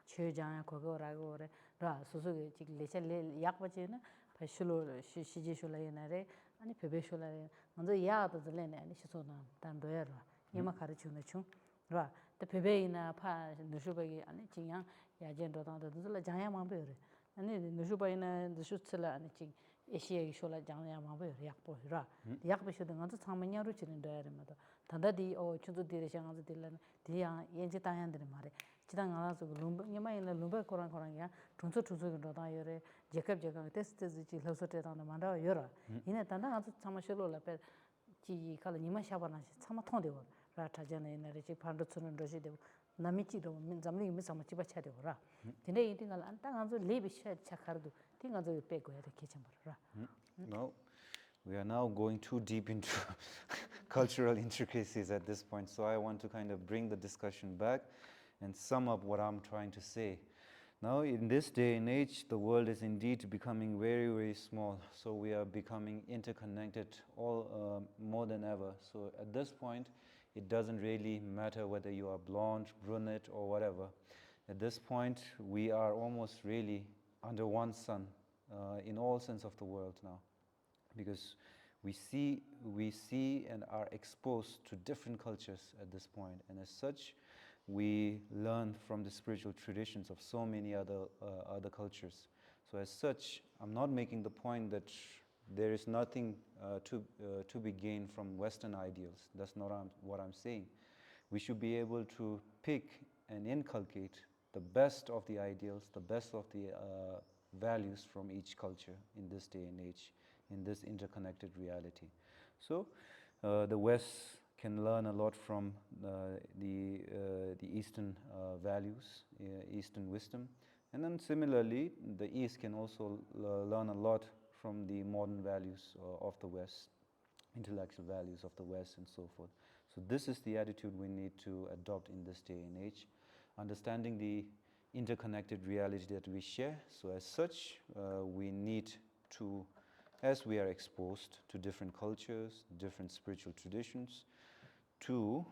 최장 거거라고 그래 라 소소게 지 레셀 약버지는 발실로 시제 쇼라이나래 아니 베베쇼라래 먼저 야도 들래네 아니 시소나 단도야라 yema 가르치는 중 라. 또 베베이나 파 누슈바기 아니 진양 야젠도 당도 둘라 장야 망베요. 아니 누슈바이나 누슈츠라 아니 진 에시에 쇼라 장야 망베요. 약보라. 약보셔도 간도 상만야로 지는데라마도 단다디 춘도 디레샹아도 딜라 디야 yenji tayandir mare chidang alaso lumba nyama ina lumba koran ya tunso do da yore jekap test ji loso te da manda yora ina tanda azu chama shelo la pe ji kala nyima shabana chama thonde wo ra ta jana ina re ji phandu chunun do ji de namichi do min zamli mi sama chiba cha de ra tinde itingal anta azu lebi sha chakhardu tinga zo pe go ya de kecham ra No, we are now going too deep into cultural intricacies at this point, so I want to kind of bring the discussion back and sum up what I'm trying to say. Now, in this day and age, the world is indeed becoming very, very small, so we are becoming interconnected more than ever. So at this point, it doesn't really matter whether you are blonde, brunette, or whatever. At this point, we are almost really under one sun in all sense of the world now, because we see and are exposed to different cultures at this point, and as such, we learn from the spiritual traditions of so many other cultures. So as such, I'm not making the point that there is nothing to be gained from Western ideals. That's not what I'm saying. We should be able to pick and inculcate the best of the ideals, the best of the values from each culture in this day and age, in this interconnected reality. So the West can learn a lot from the Eastern values, Eastern wisdom, and then similarly the East can also learn a lot from the modern values of the West, intellectual values of the West and so forth. So this is the attitude we need to adopt in this day and age, understanding the interconnected reality that we share. So as such, we need to, as we are exposed to different cultures, different spiritual traditions, to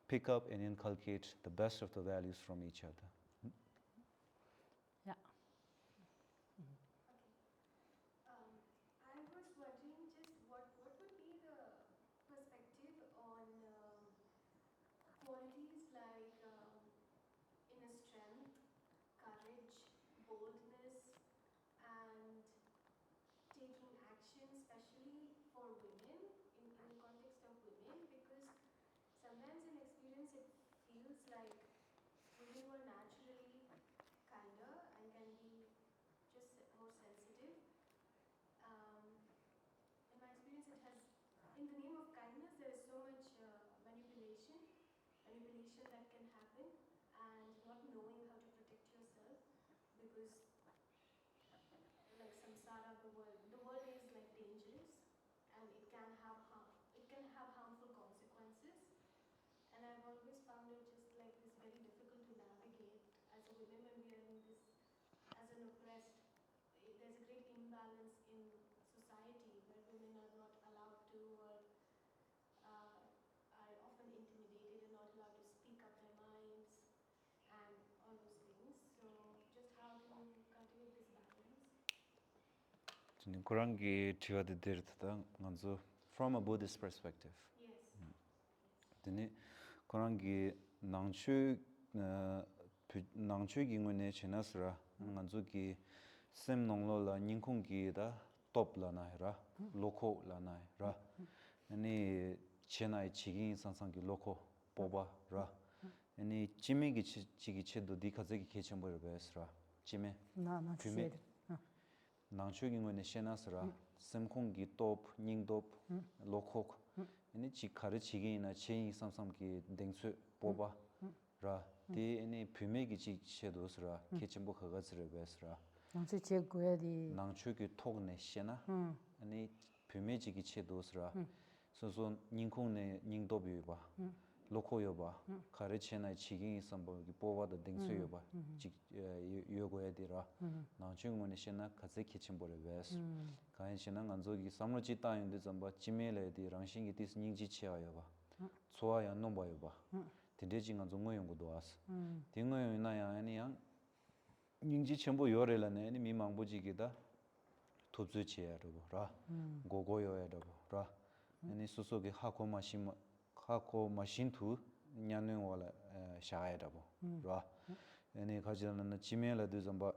pick up and inculcate the best of the values from each other. Yeah. I was wondering just what would be the perspective on qualities like inner strength, courage, boldness, and taking action, especially for women, in the context of women, because sometimes in experience it feels like women were naturally kinder and can be just more sensitive. In my experience, it has, in the name of kindness, there is so much manipulation that can happen, and not knowing how to protect yourself, because like samsara, the world is like dangerous, and it can have harmful consequences. And I've always found it just like this very difficult to navigate as a woman when we are in this, as an oppressed, there's a great imbalance in society where women are not allowed to, or are often intimidated and not allowed to speak up their minds and all those things. So just how to cultivate this balance. From a Buddhist perspective. Yes. Dini korangi nangchu gi ngone chenasra nganzu ki sem nonglo la ningkhung gi da top la na ra loko la na ra ani chenai chigi sangsang gi loko boba ra ani chimi gi chigi chedo di khaze gi kechem bor besra chime na chhe nangchu gi ngone chenasra semkhung gi top ning top lokok ini chi khare chigi na cheing samsam ki dengsu boba ra ti ini phime gi chi chedos ra kechimbo khaga zre besra nangchu che goya di nangchu ki thog ne shena ani phime ji gi chedos ra so ningkhong ne ningdob yu ba loko yo ba khare chena chigi sambo gi boba da dengsu yo ba chi yo goya di ra nangchu ngone shena khaze kechimbo re bes kain shena nganzo gi samro chi ta yinde zamba chimele di rangshin gi tis ningji cheya yo ba choa ya nomba yo ba tinde ji nganzo ngoyong go doas tingoyo na ya ani yang ningji chenbo yore la ne ni mi mangbo ji gi da tobzu cheya ro ra gogo yo ya ro ra ani soso gi hakoma shima 하고 마신투 냐는 wala shaayadabo ra ene khajana chimela du zamba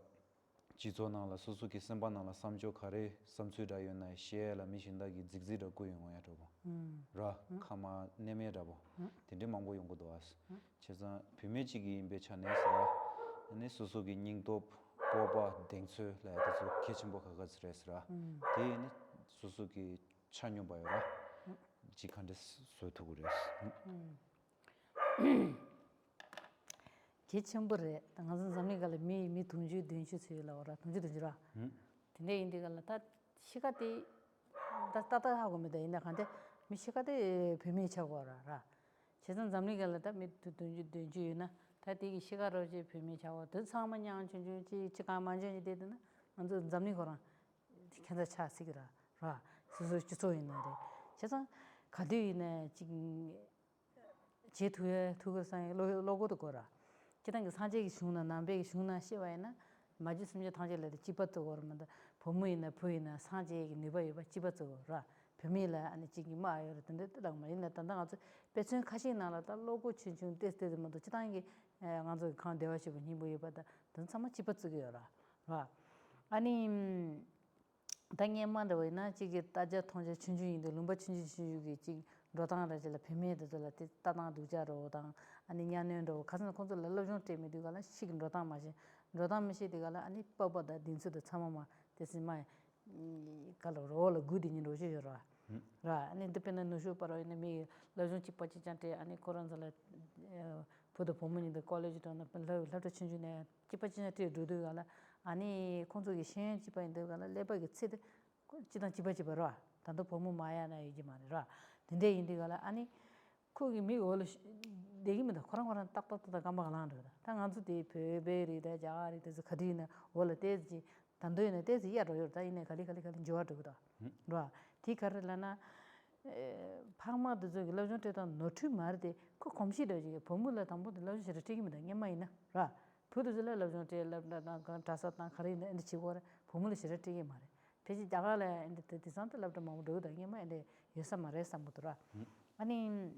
jizo la suzuki semba la samjo khare samchu da yona she la mishinda gi zigzi da ko yong ya tobo ra khama neme dabo tinde mangbo yong do as cheza pimeji gi imbe chanesra ene suzuki ningtop boba dengsu la da so kechimbo khaga zresra de ene suzuki chanyo bayora 지칸데 소토그레스 개첨벌에 당한 잠니갈 미 둥주 둥주 쓰여라라 둥주 둥주라 근데 인디갈 다 시가디 따따하고 메다 인다 간데 미 시가디 베미 차고라라 제선 잠니갈 다미 둥주 둥주나 다디기 시가로지 베미 차고 더 상만양 준주지 지가만전이 되드나 먼저 잠니 거라 캔다 차시기라 라 수수 주소이나데 제선 가디네 지금 제투에 두고상 로고도 거라 기타 그 산재기 중나 남배기 중나 시와이나 마주스미제 당제래도 집어도 거면다 범무이나 부이나 산재기 네바이바 집어도 거라 범이라 아니 지금 마요 근데 딱 말이나 단단하지 배춘 가시 나라다 로고 춘춘 테스트도 지당이 가서 간 대화시고 힘보이 받아 던삼아 집어도 거라 와 아니 당연만도 왜나 지게 따져 통제 춘춘인데 lumba 춘춘주기 지 로당라질 페메드들 따당 두자로당 아니 냐는도 가서 콘도 랄로존 때미디가라 시긴 로당 마시 로당 마시디가라 아니 빠바다 딘스도 참아마 데스마 칼로롤 구디니 로지라 라 아니 인디펜던트 노쇼 파로이네 미 로존 치빠치잔테 아니 코란살라 포도 포문이데 콜레지도 나 라도 춘춘네 치빠치네 두두가라 아니 콘조기 신 집아인데가라 레버기 치데 지단 집아집어라 단도 보면 마야나 이지 말이라 근데 인디가라 아니 거기 미 올 되기면 그런 딱딱딱 감바가란다 당한주디 베베리다 자리다 카디나 올 때지 단도에네 때지 야로요다 이네 칼리 조아도다 라 티카르라나 파마도 저기 러존테다 노트 마르데 그 검시되지 범물라 담보도 러존시를 튀기면 냐마이나 라 부두질라 러존테 랍라나 타사탄 카리네 인디 치고라 범물을 시를 튀기 말해 대지 자갈에 인디 디산트 랍다 마우도다 냐마 인디 예사 마레 삼부더라 아니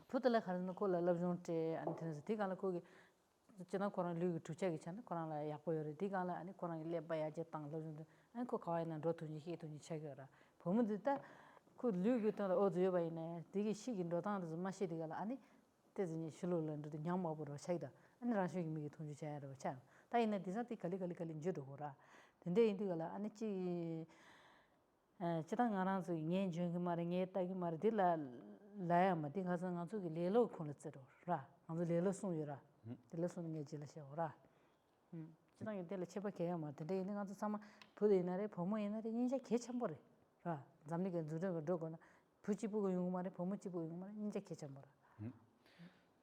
부들라 가는 거 러존테 안테스 티가라 거기 지나 코란 리그 투체기 잖아 코란라 약보여리 디가라 아니 코란 레바야제 땅 러존데 아니 코 가와이나 로투니 히토니 체거라 범물다 그 리그도 어디여바이네 되게 시긴도 당도 마시디가라 아니 때지니 실로런도 냥마보로 차이다 아니 라시기 미기 통주 차야로 차 다이네 디자티 칼리칼리 주도라 근데 인디가라 아니치 지당 알아서 년 중에 말에 녜따기 말에 딜라 라야마 디가서 가서 레로 콘르츠로 라 아무 레로 송유라 딜라 송게 질라셔라 지당에 딜라 쳇바케야 마 근데 이는 가서 사마 부대나래 범어이나래 인제 개참버래 라 잠니게 주저거 도거나 부지부고 용말에 범어지부고 용말에 인제 개참버라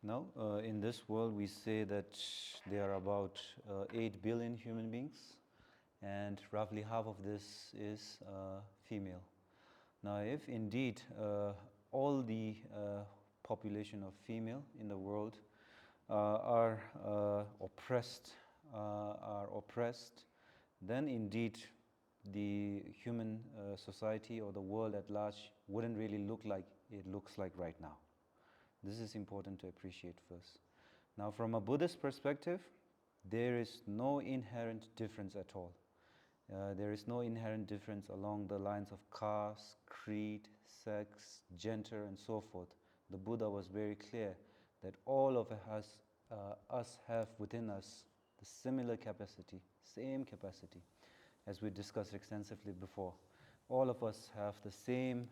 Now, in this world, we say that there are about 8 billion human beings, and roughly half of this is female. Now, if indeed all the population of female in the world are oppressed, then indeed the human society or the world at large wouldn't really look like it looks like right now. This is important to appreciate first. Now, from a Buddhist perspective, there is no inherent difference at all. There is no inherent difference along the lines of caste, creed, sex, gender, and so forth. The Buddha was very clear that all of us have within us the similar capacity, same capacity, as we discussed extensively before. All of us have the same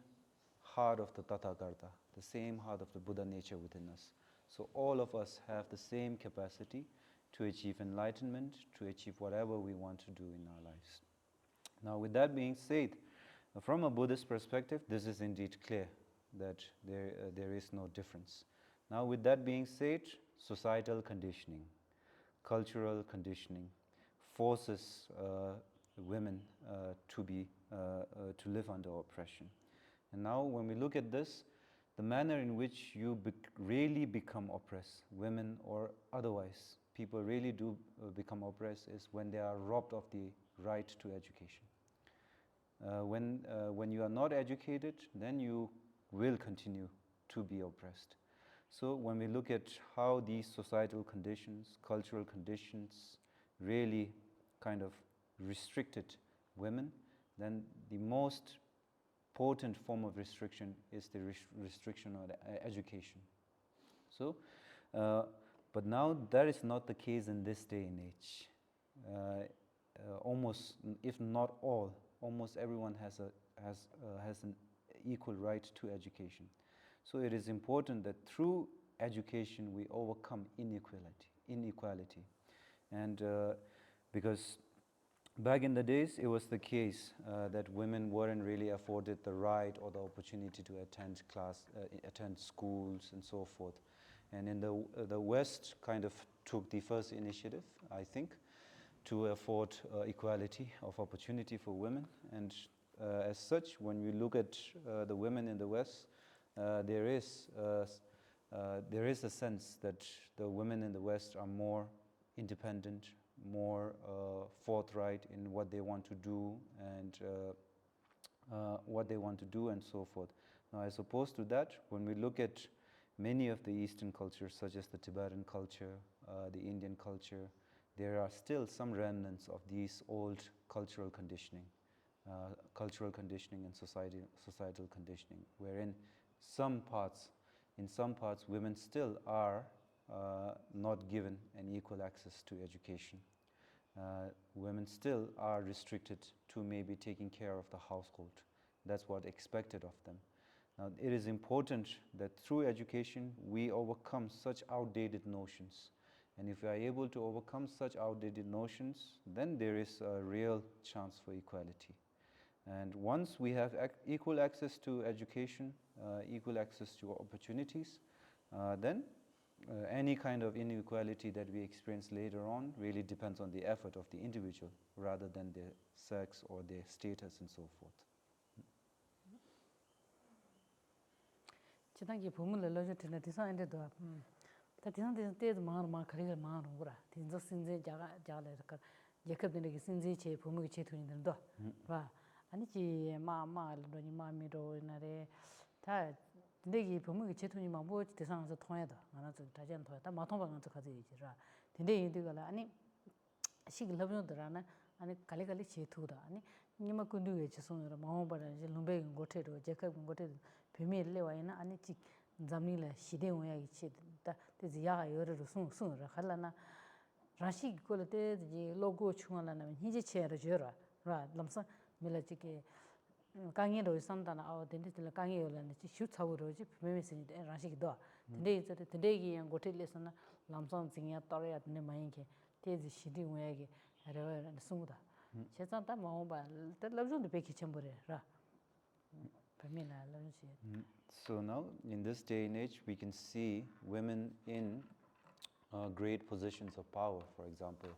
heart of the Tathagata, the same heart of the Buddha nature within us. So all of us have the same capacity to achieve enlightenment, to achieve whatever we want to do in our lives. Now, with that being said, from a Buddhist perspective, this is indeed clear that there is no difference. Now, with that being said, societal conditioning, cultural conditioning forces women to live under oppression. And now, when we look at this, the manner in which you really become oppressed, women or otherwise, people really do become oppressed is when they are robbed of the right to education. When you are not educated, then you will continue to be oppressed. So when we look at how these societal conditions, cultural conditions really kind of restricted women, then the most potent form of restriction is the restriction of education. So, but now that is not the case in this day and age. Almost, if not all, almost everyone has an equal right to education. So it is important that through education we overcome inequality. And because back in the days it was the case that women weren't really afforded the right or the opportunity to attend schools and so forth. And in the West kind of took the first initiative, I think, to afford equality of opportunity for women. And as such, when we look at the women in the West, there is a sense that the women in the West are more independent, more forthright in what they want to do and so forth. Now, as opposed to that, when we look at many of the Eastern cultures, such as the Tibetan culture, the Indian culture, there are still some remnants of these old cultural conditioning and societal conditioning, wherein in some parts, women still are not given an equal access to education. Women still are restricted to maybe taking care of the household. That's what's expected of them. Now, it is important that through education we overcome such outdated notions. And if we are able to overcome such outdated notions, then there is a real chance for equality. And once we have equal access to education, equal access to opportunities, then any kind of inequality that we experience later on really depends on the effort of the individual rather than their sex or their status and so forth. 지단기 부문을 넣어주는 디자인도 다 디자인 때도 마음 가리가 마음 오라 진짜 신제 자라니까 예컵되는 신제 제 부문이 제토인들도 봐 아니지 마마로 니 마미로 나래 다 근데 부문이 제토니 뭐 대상에서 통해다 나는 다전 통했다 마통방한테 가지 이제라 근데 이들가 아니 시글럽노더라나 아니 갈리갈리 제토다 아니 니마 군두에 지송으로 마음바라 이제 lumbe 고테로 제컵 고테 비밀레 와이나 아니 지 잠니라 시데 오야 이치다 데지야 요르로 숨숨라 할라나 라시 콜테 지 로고 추나나 히지 체르 저라 라 람사 밀라지게 강이로 산다나 아우 덴디들 강이요라는 지 슈차우로지 비밀메시니 라시기도 근데 이제 데데기 고텔레스나 람상 징야 떠야 네 마인게 데지 시데 오야게 아레와 숨다 제산다 마오바 때 럽존도 베키 쳔보레 라 So now, in this day and age, we can see women in great positions of power. For example,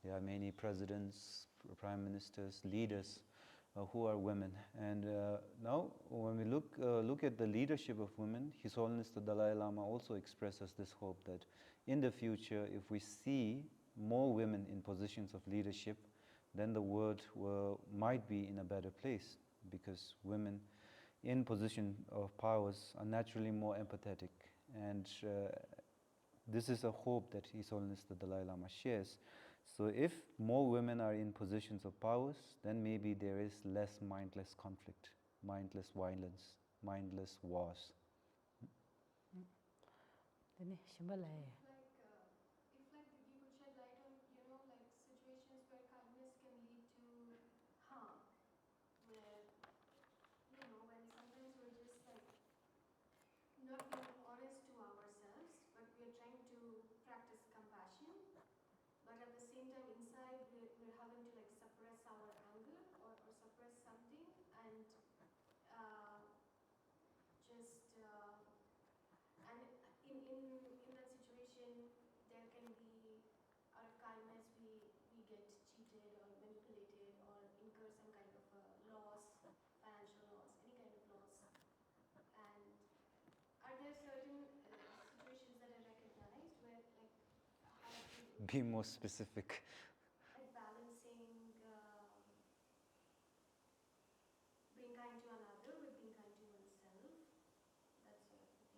there are many presidents, prime ministers, leaders who are women. And now, when we look at the leadership of women, His Holiness the Dalai Lama also expresses this hope that in the future, if we see more women in positions of leadership, then the world might be in a better place, because women in position of powers are naturally more empathetic, and this is a hope that His Holiness the Dalai Lama shares. So if more women are in positions of powers, then maybe there is less mindless conflict, mindless violence, mindless wars. Not being honest to ourselves, but we are trying to practice compassion. But at the same time, inside we're having to like suppress our anger or suppress something, and and in that situation, there can be out of kindness we get cheated or manipulated or incur some kind of loss, financial loss, any kind of loss. And are there certain situations that are recognized where, like, how to Be more specific. At balancing being kind to another with being kind to oneself? That sort of thing.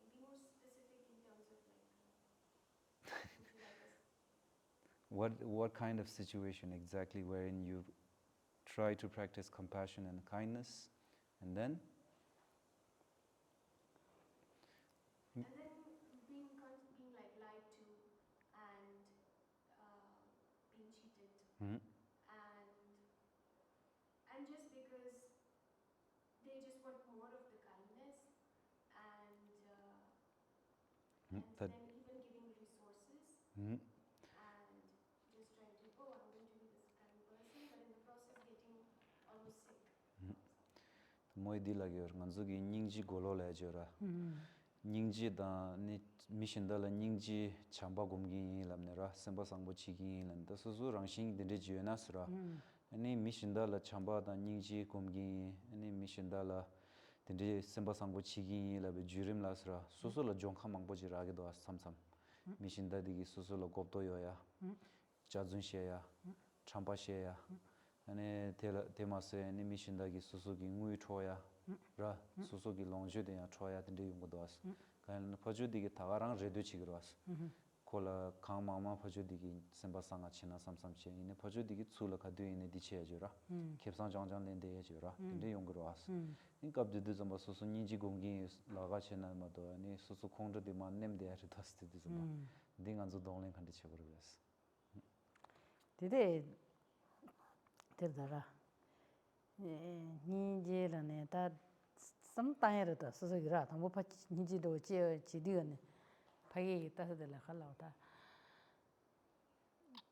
What kind of situation exactly wherein you try to practice compassion and kindness, and then? And then being like lied to and being cheated. Mm-hmm. And just because they just want more of the kindness and then even giving resources Mm-hmm. and just trying to, oh, I'm going to be this kind person, but in the process getting almost sick. Moi di la gyor nganzu gi nyingji golo la jora. Nyingji da ni mission da la nyingji chamba gumgi lamne ra semba sangbo chigi lan da su su rangshin de de nas ra. Ani mission da la chamba da nyingji gumgi ani mission da la de semba sangbo chigi la be jurim las ra. Su su la jongkha mangbo ji ra ge do sam mission da digi su su la gopto yo ya. Chazun she ya. Chamba she ya. Ani tema se ani mission da gi su su gi ngui choya. 라 소소기 롱주데야 초야 된데 용도스 간 퍼주디기 타가랑 레드치그로스 콜라 강마마 퍼주디기 semba상아 치나 삼삼치 이네 퍼주디기 출라 가드이네 디체야죠라 캡상 장장된데 해줘라 근데 용그로스 인갑드드 좀 소소 니지 공기 라가치나 마도 아니 소소 콩드디 만냄데 하르다스티디 좀 딩안조 동랭 칸디 쳐버려스 데데 데다라 니제라네 다 sometimes 소소기라 담보 파 니지도 지디네 파기 따서들 할라다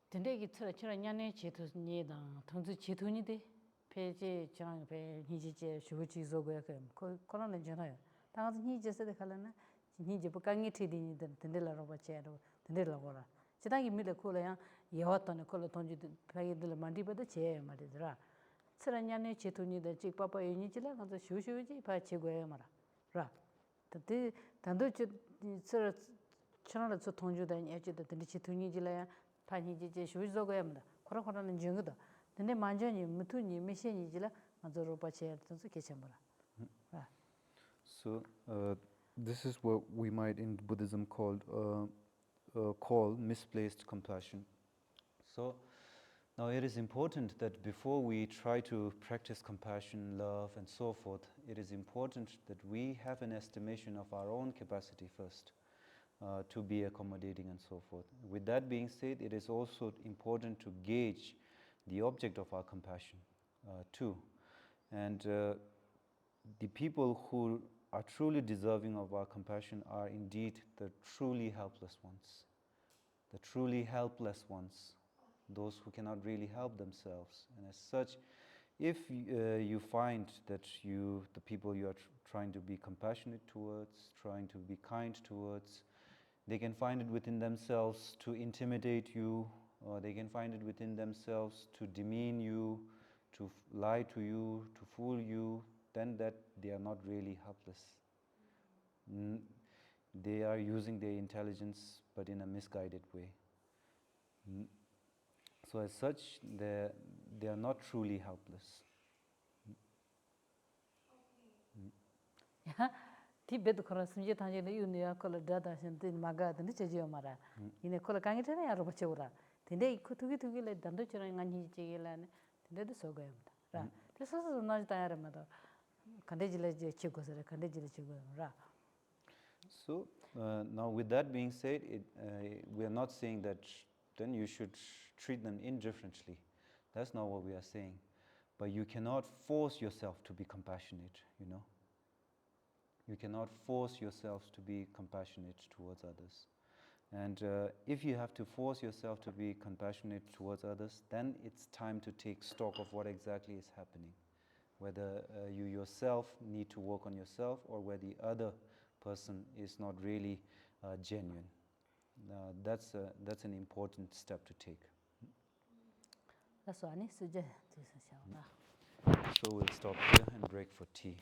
근데기 처녀네 제토니다 통주 제토니데 페이지 장 페 니지제 쇼지조고야 그 코로나 전화요 당서 니제세데 칼라나 니제 부강이 티디니데 된데라로 바체로 된데라고라 지당이 밀레 콜라야 예왔던 콜라 통주 파기들 만디버도 제 말이더라 처녀네 제토니다 직파파 유니지라 가서 쇼쇼지 파치고야 말아 라 근데 단도 저 처녀를 저 통주다니 에지도 된데 제토니지라야 파니지제 쇼조고야입니다. 코로코라는 증거다. 근데 만전이 무투니 메시니지라 맞으로 빠체야 뜻을 개첨으라. So this is what we might in Buddhism call misplaced compassion. So now it is important that before we try to practice compassion, love and so forth, it is important that we have an estimation of our own capacity first. To be accommodating and so forth. With that being said, it is also important to gauge the object of our compassion too. And the people who are truly deserving of our compassion are indeed the truly helpless ones. The truly helpless ones, those who cannot really help themselves. And as such, if you find that the people you are trying to be compassionate towards, trying to be kind towards, they can find it within themselves to intimidate you, or they can find it within themselves to demean you, to lie to you, to fool you, then that they are not really helpless. They are using their intelligence, but in a misguided way. So as such, they are not truly helpless. 티베트 코라스미제 탄제네 유니야 콜라 다다신데 마가드네 제지오 마라 이네 콜라 강이테네 야로 버체우라 근데 이 투기레 단도처럼 간지 제gel라네 근데도 소고야다 라 그래서 나지 다야라마도 간데질레 제 치고서래 간데질레 치고라 So now with that being said, we are not saying that then you should treat them indifferently. That's not what we are saying. But you cannot force yourself to be compassionate, you know. You cannot force yourself to be compassionate towards others. And if you have to force yourself to be compassionate towards others, then it's time to take stock of what exactly is happening. Whether you yourself need to work on yourself or whether the other person is not really genuine. That's an important step to take. That's why I need to So we'll stop here and break for tea.